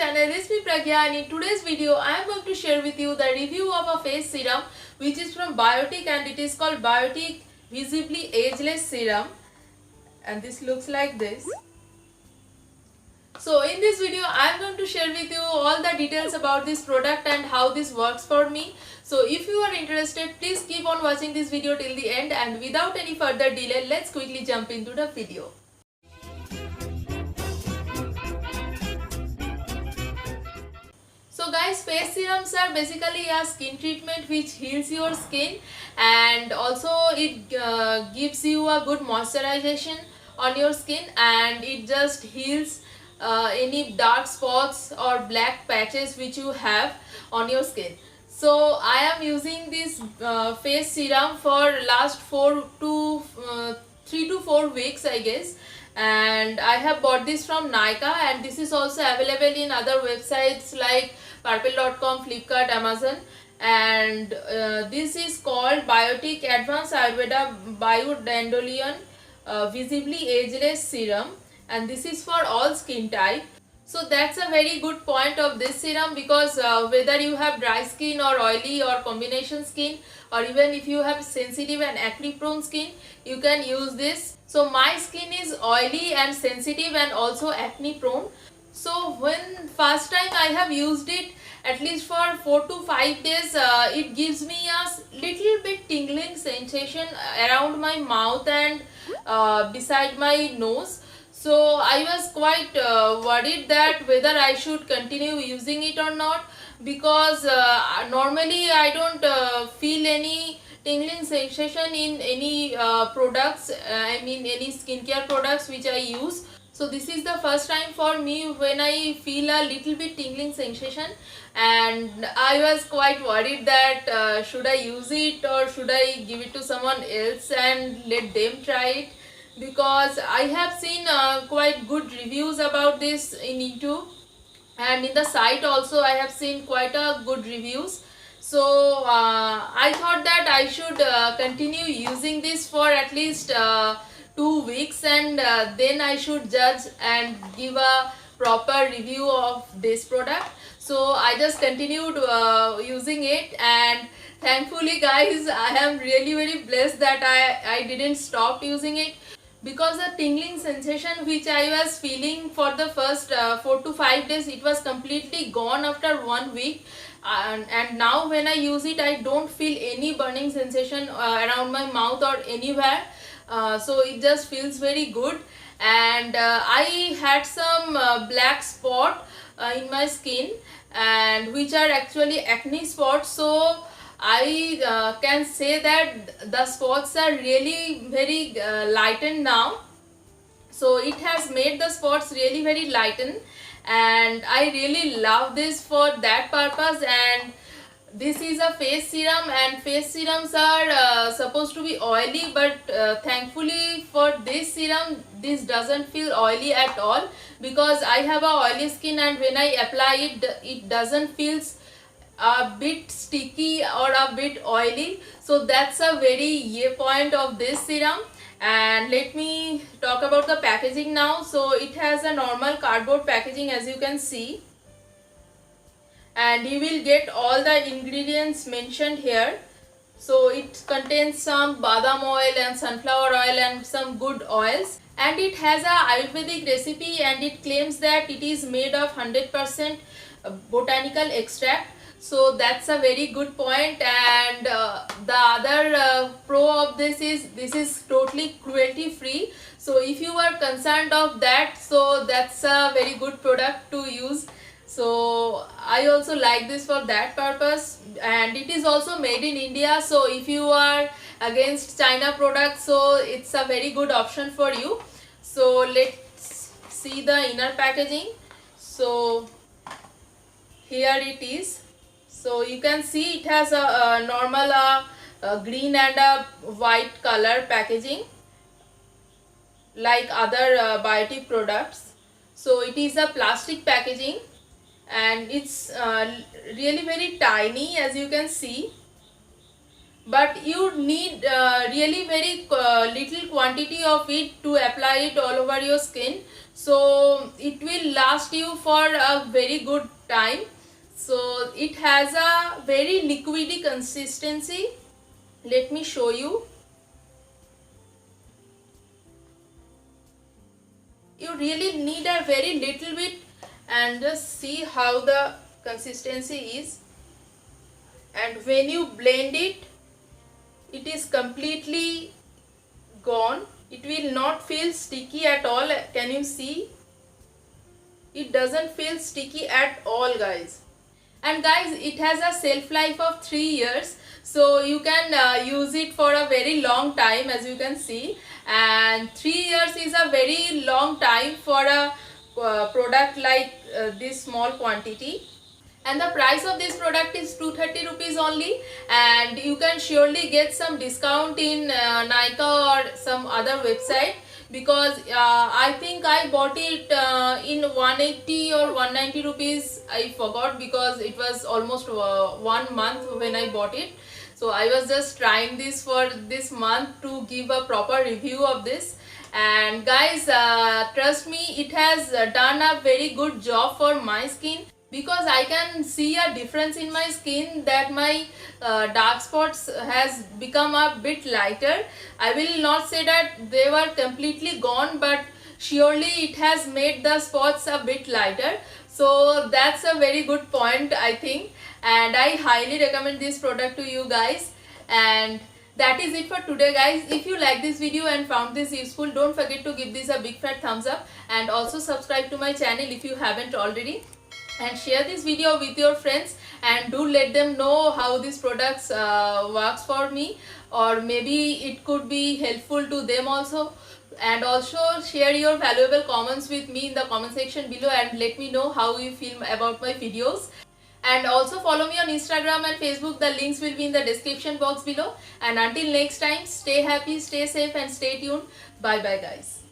channel, it's me Pragya, and in today's video I am going to share with you the review of a face serum which is from Biotique, and it is called Biotique Visibly Ageless Serum, and this looks like this. So in this video I am going to share with you all the details about this product and how this works for me. So if you are interested, please keep on watching this video till the end, and without any further delay, let's quickly jump into the video. So guys, face serums are basically a skin treatment which heals your skin, and also it gives you a good moisturization on your skin, and it just heals any dark spots or black patches which you have on your skin. So I am using this face serum for last 3 to 4 weeks, I guess, and I have bought this from Nykaa, and this is also available in other websites like Purple.com, Flipkart, Amazon, and this is called Biotique Advanced Ayurveda Biodendolion Visibly Ageless Serum, and this is for all skin type. So that's a very good point of this serum, because whether you have dry skin or oily or combination skin, or even if you have sensitive and acne prone skin, you can use this. So my skin is oily and sensitive and also acne prone. So when first time I have used it, at least for 4 to 5 days, it gives me a little bit tingling sensation around my mouth and beside my nose. So I was quite worried that whether I should continue using it or not, because normally I don't feel any tingling sensation in any products, I mean any skincare products which I use. So this is the first time for me when I feel a little bit tingling sensation, and I was quite worried that should I use it or should I give it to someone else and let them try it, because I have seen quite good reviews about this in YouTube, and in the site also I have seen quite a good reviews. So I thought that I should continue using this for at least 2 weeks, and then I should judge and give a proper review of this product. So I just continued using it, and thankfully guys, I am really very blessed that I didn't stop using it, because the tingling sensation which I was feeling for the first 4 to 5 days, it was completely gone after 1 week, and now when I use it, I don't feel any burning sensation around my mouth or anywhere. So it just feels very good, and I had some black spot in my skin, and which are actually acne spots. So I can say that the spots are really very lightened now. So it has made the spots really very lightened, and I really love this for that purpose. And this is a face serum, and face serums are supposed to be oily, but thankfully for this serum, this doesn't feel oily at all, because I have a oily skin, and when I apply it, it doesn't feel a bit sticky or a bit oily. So that's a very yay point of this serum. And let me talk about the packaging now. So it has a normal cardboard packaging, as you can see, and you will get all the ingredients mentioned here. So it contains some badam oil and sunflower oil and some good oils, and it has a Ayurvedic recipe, and it claims that it is made of 100% botanical extract. So that's a very good point. And the other pro of this is totally cruelty free. So if you are concerned of that, so that's a very good product to use. So I also like this for that purpose, and it is also made in India. So if you are against China products, so it's a very good option for you. So let's see the inner packaging. So here it is. So you can see it has a normal green and a white color packaging like other Biotique products. So it is a plastic packaging, and it's really very tiny, as you can see, but you need really very little quantity of it to apply it all over your skin. so it will last you for a very good time. So it has a very liquidy consistency. Let me show you. You really need a very little bit, and just see how the consistency is. And when you blend it, it is completely gone. It will not feel sticky at all. Can you see? It doesn't feel sticky at all, guys. And guys, it has a shelf life of 3 years, so you can use it for a very long time, as you can see. And 3 years is a very long time for a product like this small quantity. And the price of this product is 230 rupees only, and you can surely get some discount in Nykaa or some other website, because I think I bought it in 180 or 190 rupees. I forgot, because it was almost 1 month when I bought it. So I was just trying this for this month to give a proper review of this. And guys, trust me, it has done a very good job for my skin, because I can see a difference in my skin, that my dark spots has become a bit lighter. I will not say that they were completely gone, but surely it has made the spots a bit lighter. So that's a very good point, I think, and I highly recommend this product to you guys. And that is it for today, guys. If you like this video and found this useful, don't forget to give this a big fat thumbs up, and also subscribe to my channel if you haven't already, and share this video with your friends, and do let them know how these products works for me, or maybe it could be helpful to them also. And also share your valuable comments with me in the comment section below, and let me know how you feel about my videos. And also follow me on Instagram and Facebook. The links will be in the description box below. And until next time, stay happy, stay safe, and stay tuned. Bye bye, guys.